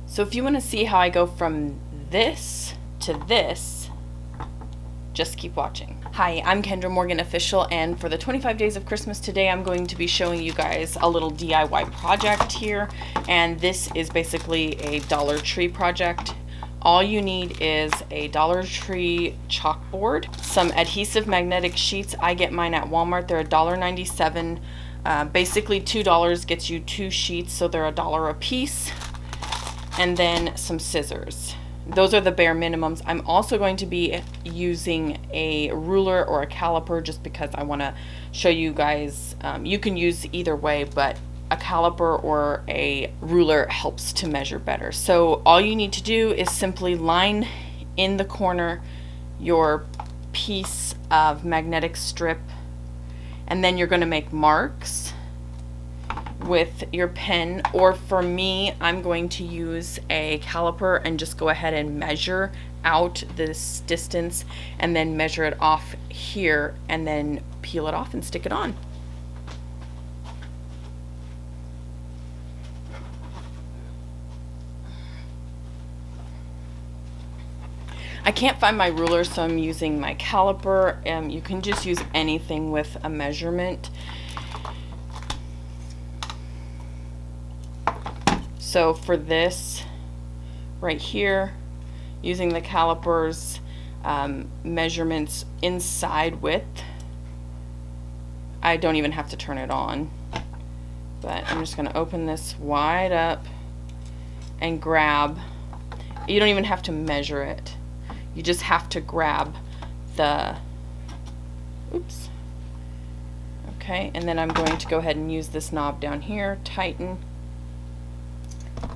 So if you want to see how I go from this to this, just keep watching. Hi, I'm Kendra Morgan Official, and for the 25 days of Christmas today, I'm going to be showing you guys a little DIY project here, and this is basically a Dollar Tree project. All you need is a Dollar Tree chalkboard, some adhesive magnetic sheets. I get mine at Walmart. They're $1.97. Basically $2 gets you 2 sheets, so they're $1 a piece. And then some scissors. Those are the bare minimums. I'm also going to be using a ruler or a caliper just because I want to show you guys. You can use either way, but a caliper or a ruler helps to measure better. So all you need to do is simply line in the corner your piece of magnetic strip, and then you're going to make marks with your pen, or for me, I'm going to use a caliper and just go ahead and measure out this distance and then measure it off here and then peel it off and stick it on. I can't find my ruler, so I'm using my caliper. You can just use anything with a measurement. So for this right here, using the caliper's measurements inside width, I don't even have to turn it on, but I'm just going to open this wide up and grab. You don't even have to measure it. You just have to grab the, oops, okay, and then I'm going to go ahead and use this knob down here, tighten,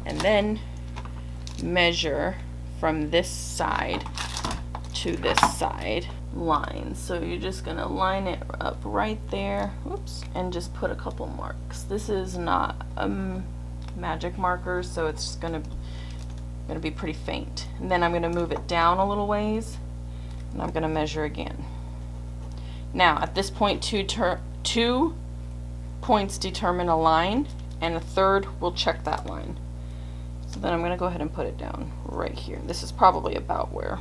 and then measure from this side to this side line. So you're just gonna line it up right there, oops, and just put a couple marks. This is not a magic marker, so it's gonna be pretty faint. And then I'm gonna move it down a little ways, and I'm gonna measure again. Now at this point, 2 points determine a line, and a third will check that line. So then I'm going to go ahead and put it down right here. This is probably about where.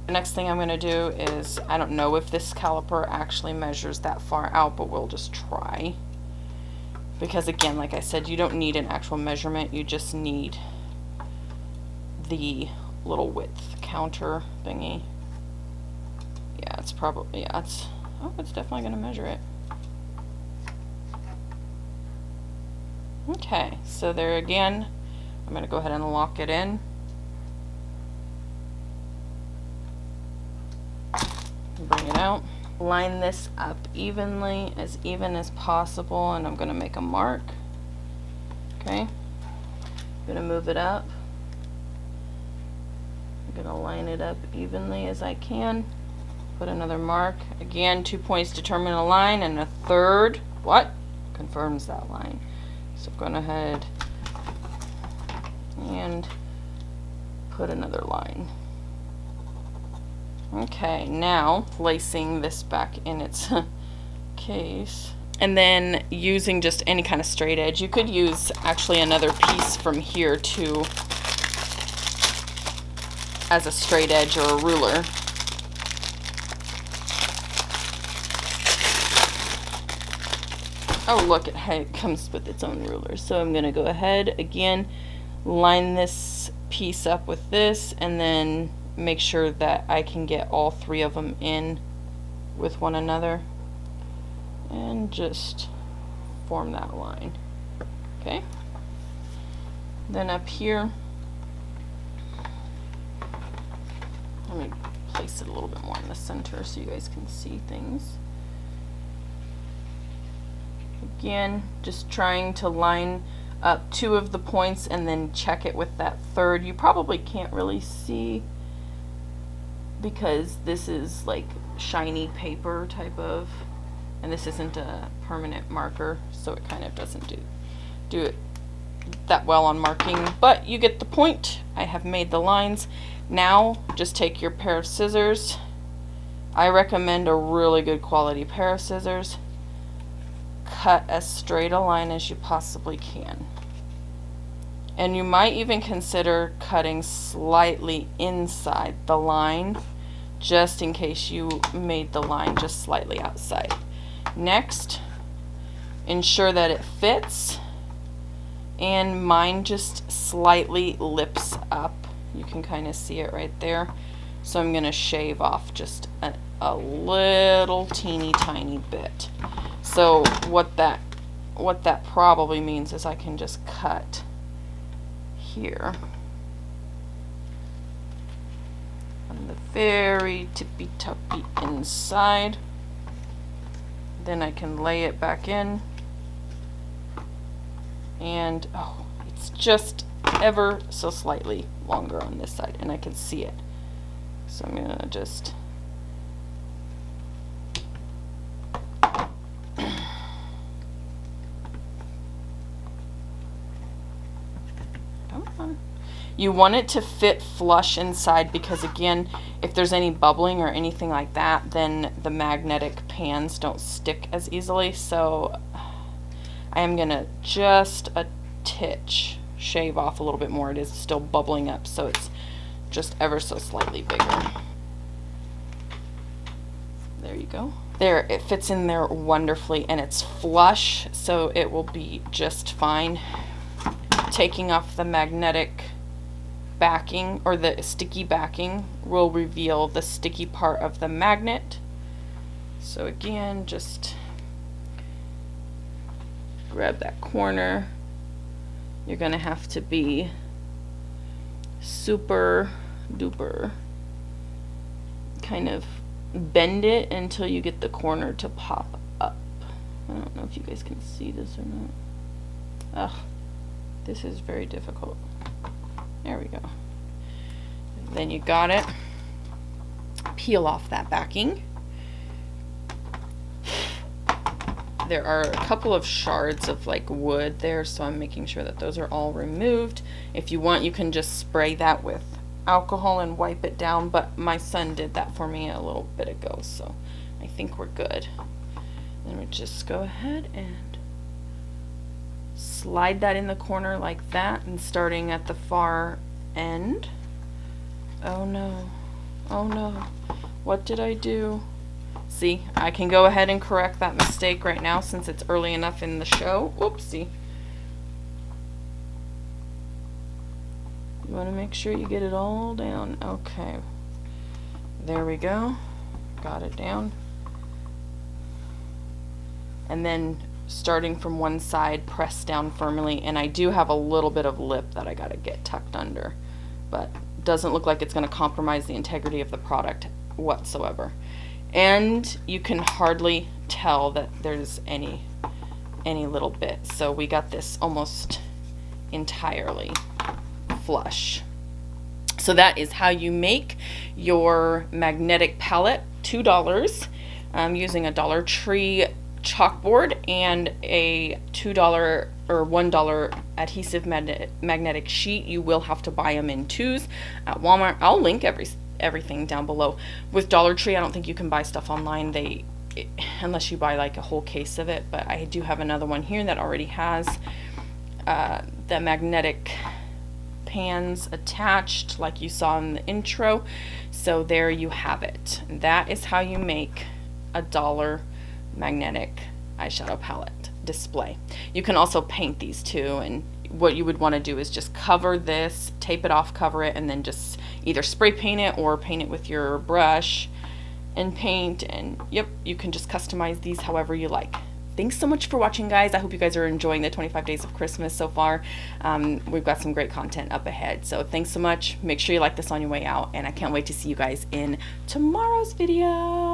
The next thing I'm going to do is, I don't know if this caliper actually measures that far out, but we'll just try. Because again, like I said, you don't need an actual measurement, you just need the little width counter thingy. Yeah, it's probably, yeah, it's definitely going to measure it. Okay, so there again, I'm going to go ahead and lock it in. Bring it out. Line this up evenly, as even as possible, and I'm going to make a mark. Okay, I'm going to move it up. I'm going to line it up evenly as I can. Put another mark. Again, 2 points determine a line, and a third, what? Confirms that line. So I'm going ahead and put another line. Okay, now placing this back in its case, and then using just any kind of straight edge. You could use actually another piece from here too as a straight edge or a ruler. Oh look, it comes with its own ruler. So I'm going to go ahead again, line this piece up with this, and then make sure that I can get all 3 of them in with one another, and just form that line. Okay. Then up here, let me place it a little bit more in the center so you guys can see things. Again, just trying to line up 2 of the points and then check it with that third. You probably can't really see because this is like shiny paper type of, and this isn't a permanent marker, so it kind of doesn't do it that well on marking, but you get the point. I have made the lines. Now just take your pair of scissors. I recommend a really good quality pair of scissors. Cut as straight a line as you possibly can. And you might even consider cutting slightly inside the line, just in case you made the line just slightly outside. Next, ensure that it fits, and mine just slightly lips up. You can kind of see it right there. So I'm going to shave off just a little teeny tiny bit. So what that probably means is I can just cut here on the very tippy toppy inside. Then I can lay it back in, and oh, it's just ever so slightly longer on this side, and I can see it. So I'm gonna just come on. You want it to fit flush inside, because again, if there's any bubbling or anything like that, then the magnetic pans don't stick as easily. So I am gonna just a titch shave off a little bit more. It is still bubbling up, so it's just ever so slightly bigger. There you go. There, it fits in there wonderfully, and it's flush, so it will be just fine. Taking off the magnetic backing, or the sticky backing, will reveal the sticky part of the magnet. So again, just grab that corner. You're gonna have to be super duper, kind of bend it until you get the corner to pop up. I don't know if you guys can see this or not. Ugh, this is very difficult. There we go. Then you got it. Peel off that backing. There are a couple of shards of like wood there, so I'm making sure that those are all removed. If you want, you can just spray that with alcohol and wipe it down, but my son did that for me a little bit ago, so I think we're good. Then we just go ahead and slide that in the corner like that, and starting at the far end. Oh no, oh no, what did I do? See, I can go ahead and correct that mistake right now since it's early enough in the show. Whoopsie. You want to make sure you get it all down. Okay, there we go, got it down. And then starting from one side, press down firmly, and I do have a little bit of lip that I gotta get tucked under, but doesn't look like it's going to compromise the integrity of the product whatsoever. And you can hardly tell that there's any little bit. So we got this almost entirely flush. So that is how you make your magnetic palette. $2 using a Dollar Tree chalkboard and a $2 or $1 adhesive magnetic sheet. You will have to buy them in twos at Walmart. I'll link everything down below. With Dollar Tree, I don't think you can buy stuff online, unless you buy like a whole case of it, but I do have another one here that already has the magnetic pans attached like you saw in the intro. So there you have it. That is how you make a $1 magnetic eyeshadow palette display. You can also paint these too, and what you would want to do is just cover this, tape it off, cover it, and then just either spray paint it or paint it with your brush and paint, and yep, you can just customize these however you like. Thanks so much for watching, guys. I hope you guys are enjoying the 25 days of Christmas so far. We've got some great content up ahead, so thanks so much. Make sure you like this on your way out, and I can't wait to see you guys in tomorrow's video.